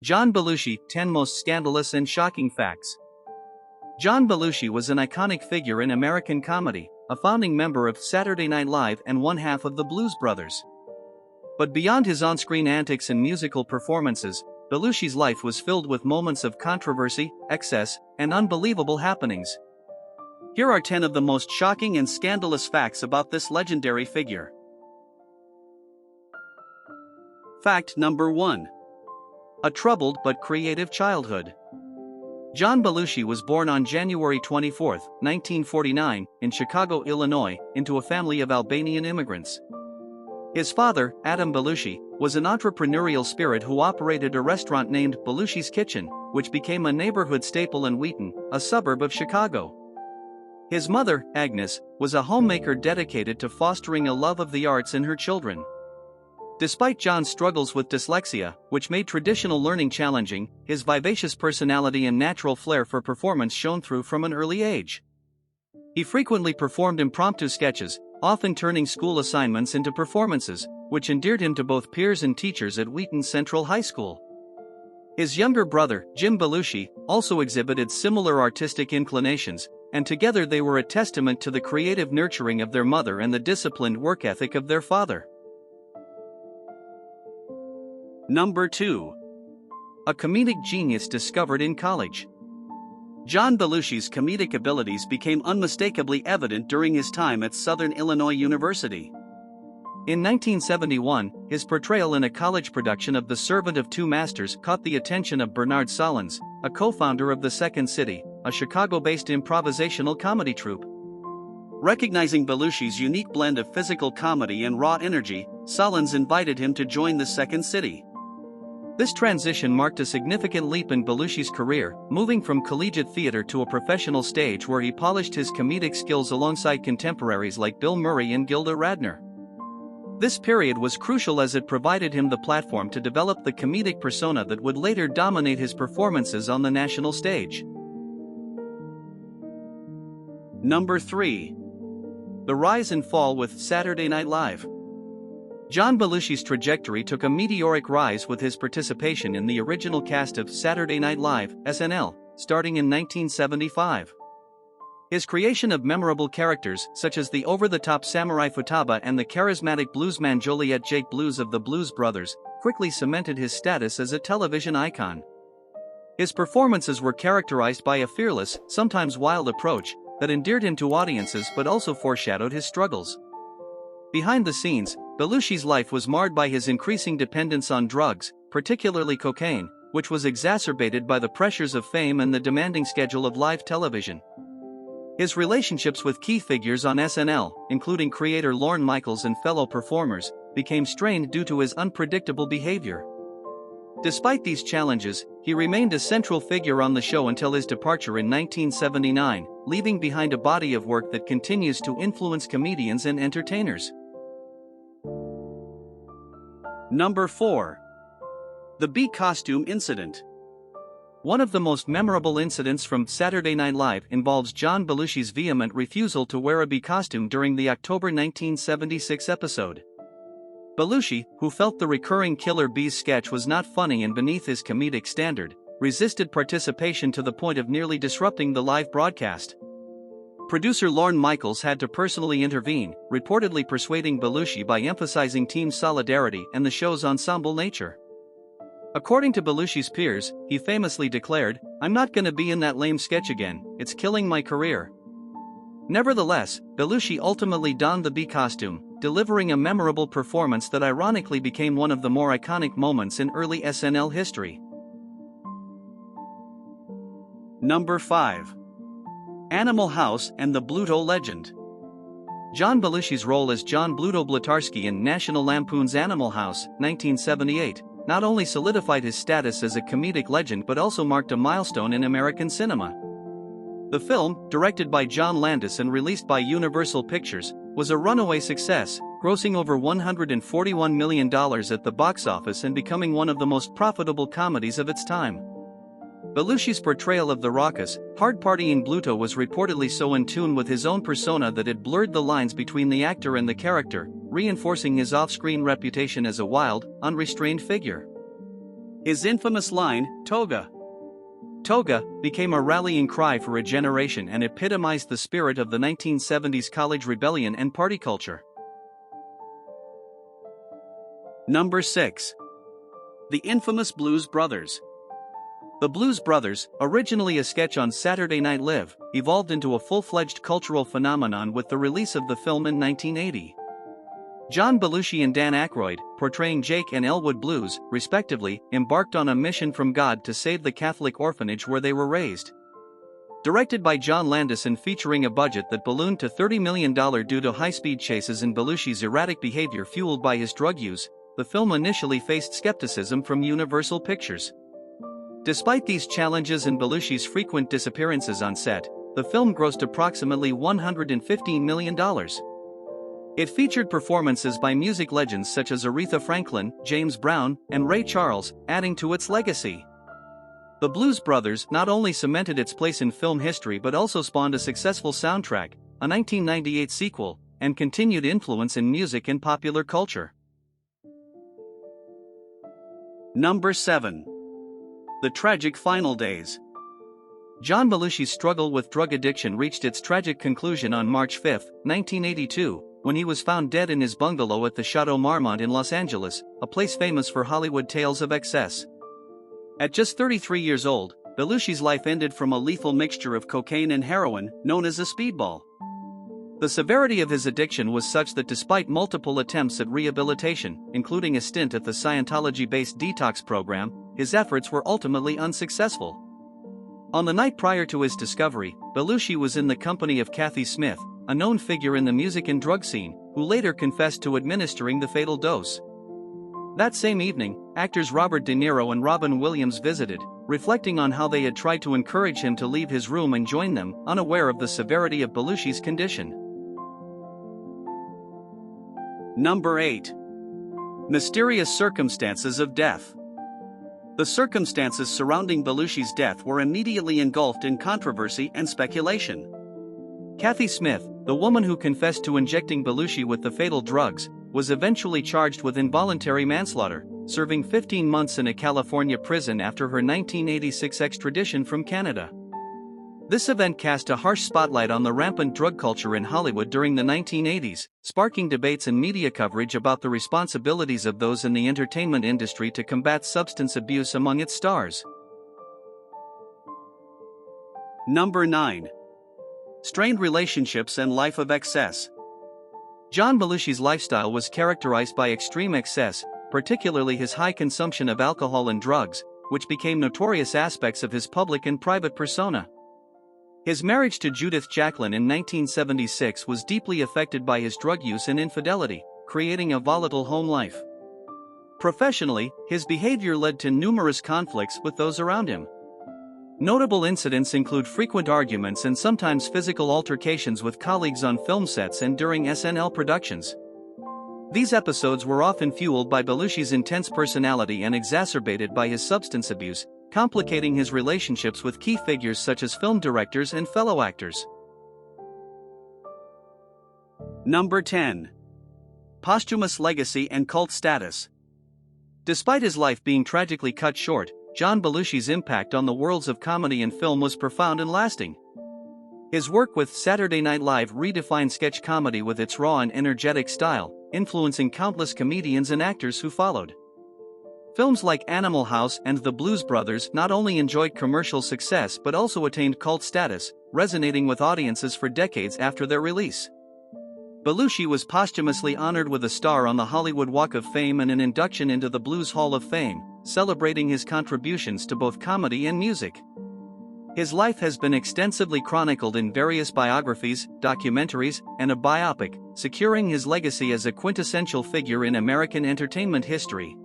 John Belushi, 10 Most Scandalous and Shocking Facts. John Belushi was an iconic figure in American comedy, a founding member of Saturday Night Live and one half of the Blues Brothers. But beyond his on-screen antics and musical performances, Belushi's life was filled with moments of controversy, excess, and unbelievable happenings. Here are 10 of the most shocking and scandalous facts about this legendary figure. Fact number 1. A troubled but creative childhood. John Belushi was born on January 24, 1949, in Chicago, Illinois, into a family of Albanian immigrants. His father, Adam Belushi, was an entrepreneurial spirit who operated a restaurant named Belushi's Kitchen, which became a neighborhood staple in Wheaton, a suburb of Chicago. His mother, Agnes, was a homemaker dedicated to fostering a love of the arts in her children. Despite John's struggles with dyslexia, which made traditional learning challenging, his vivacious personality and natural flair for performance shone through from an early age. He frequently performed impromptu sketches, often turning school assignments into performances, which endeared him to both peers and teachers at Wheaton Central High School. His younger brother, Jim Belushi, also exhibited similar artistic inclinations, and together they were a testament to the creative nurturing of their mother and the disciplined work ethic of their father. Number 2. A comedic genius discovered in college. John Belushi's comedic abilities became unmistakably evident during his time at Southern Illinois University. In 1971, his portrayal in a college production of The Servant of Two Masters caught the attention of Bernard Solins, a co-founder of The Second City, a Chicago-based improvisational comedy troupe. Recognizing Belushi's unique blend of physical comedy and raw energy, Solins invited him to join The Second City. This transition marked a significant leap in Belushi's career, moving from collegiate theater to a professional stage where he polished his comedic skills alongside contemporaries like Bill Murray and Gilda Radner. This period was crucial as it provided him the platform to develop the comedic persona that would later dominate his performances on the national stage. Number 3. The rise and fall with Saturday Night Live. John Belushi's trajectory took a meteoric rise with his participation in the original cast of Saturday Night Live, SNL, starting in 1975. His creation of memorable characters, such as the over-the-top Samurai Futaba and the charismatic bluesman Joliet Jake Blues of the Blues Brothers, quickly cemented his status as a television icon. His performances were characterized by a fearless, sometimes wild approach that endeared him to audiences but also foreshadowed his struggles. Behind the scenes, Belushi's life was marred by his increasing dependence on drugs, particularly cocaine, which was exacerbated by the pressures of fame and the demanding schedule of live television. His relationships with key figures on SNL, including creator Lorne Michaels and fellow performers, became strained due to his unpredictable behavior. Despite these challenges, he remained a central figure on the show until his departure in 1979, leaving behind a body of work that continues to influence comedians and entertainers. Number 4. The bee costume incident. One of the most memorable incidents from Saturday Night Live involves John Belushi's vehement refusal to wear a bee costume during the October 1976 episode. Belushi, who felt the recurring Killer Bees sketch was not funny and beneath his comedic standard, resisted participation to the point of nearly disrupting the live broadcast. Producer Lorne Michaels had to personally intervene, reportedly persuading Belushi by emphasizing team solidarity and the show's ensemble nature. According to Belushi's peers, he famously declared, "I'm not gonna be in that lame sketch again, it's killing my career." Nevertheless, Belushi ultimately donned the bee costume, delivering a memorable performance that ironically became one of the more iconic moments in early SNL history. Number 5. Animal House and the Bluto Legend. John Belushi's role as John Bluto Blutarsky in National Lampoon's Animal House, 1978, not only solidified his status as a comedic legend but also marked a milestone in American cinema. The film, directed by John Landis and released by Universal Pictures, was a runaway success, grossing over $141 million at the box office and becoming one of the most profitable comedies of its time. Belushi's portrayal of the raucous, hard-partying Bluto was reportedly so in tune with his own persona that it blurred the lines between the actor and the character, reinforcing his off-screen reputation as a wild, unrestrained figure. His infamous line, "Toga, Toga," became a rallying cry for regeneration and epitomized the spirit of the 1970s college rebellion and party culture. Number 6. The infamous Blues Brothers. The Blues Brothers, originally a sketch on Saturday Night Live, evolved into a full-fledged cultural phenomenon with the release of the film in 1980. John Belushi and Dan Aykroyd, portraying Jake and Elwood Blues, respectively, embarked on a mission from God to save the Catholic orphanage where they were raised. Directed by John Landis and featuring a budget that ballooned to $30 million due to high-speed chases and Belushi's erratic behavior fueled by his drug use, the film initially faced skepticism from Universal Pictures. Despite these challenges and Belushi's frequent disappearances on set, the film grossed approximately $115 million. It featured performances by music legends such as Aretha Franklin, James Brown, and Ray Charles, adding to its legacy. The Blues Brothers not only cemented its place in film history but also spawned a successful soundtrack, a 1998 sequel, and continued influence in music and popular culture. Number 7. The tragic final days. John Belushi's struggle with drug addiction reached its tragic conclusion on March 5, 1982, when he was found dead in his bungalow at the Chateau Marmont in Los Angeles, a place famous for Hollywood tales of excess. At just 33 years old, Belushi's life ended from a lethal mixture of cocaine and heroin, known as a speedball. The severity of his addiction was such that despite multiple attempts at rehabilitation, including a stint at the Scientology-based detox program, his efforts were ultimately unsuccessful. On the night prior to his discovery, Belushi was in the company of Kathy Smith, a known figure in the music and drug scene, who later confessed to administering the fatal dose. That same evening, actors Robert De Niro and Robin Williams visited, reflecting on how they had tried to encourage him to leave his room and join them, unaware of the severity of Belushi's condition. Number 8. Mysterious circumstances of death. The circumstances surrounding Belushi's death were immediately engulfed in controversy and speculation. Kathy Smith, the woman who confessed to injecting Belushi with the fatal drugs, was eventually charged with involuntary manslaughter, serving 15 months in a California prison after her 1986 extradition from Canada. This event cast a harsh spotlight on the rampant drug culture in Hollywood during the 1980s, sparking debates and media coverage about the responsibilities of those in the entertainment industry to combat substance abuse among its stars. Number 9. Strained relationships and life of excess. John Belushi's lifestyle was characterized by extreme excess, particularly his high consumption of alcohol and drugs, which became notorious aspects of his public and private persona. His marriage to Judith Jacqueline in 1976 was deeply affected by his drug use and infidelity, creating a volatile home life. Professionally, his behavior led to numerous conflicts with those around him. Notable incidents include frequent arguments and sometimes physical altercations with colleagues on film sets and during SNL productions. These episodes were often fueled by Belushi's intense personality and exacerbated by his substance abuse, complicating his relationships with key figures such as film directors and fellow actors. Number 10. Posthumous legacy and cult status. Despite his life being tragically cut short, John Belushi's impact on the worlds of comedy and film was profound and lasting. His work with Saturday Night Live redefined sketch comedy with its raw and energetic style, influencing countless comedians and actors who followed. Films like Animal House and The Blues Brothers not only enjoyed commercial success but also attained cult status, resonating with audiences for decades after their release. Belushi was posthumously honored with a star on the Hollywood Walk of Fame and an induction into the Blues Hall of Fame, celebrating his contributions to both comedy and music. His life has been extensively chronicled in various biographies, documentaries, and a biopic, securing his legacy as a quintessential figure in American entertainment history.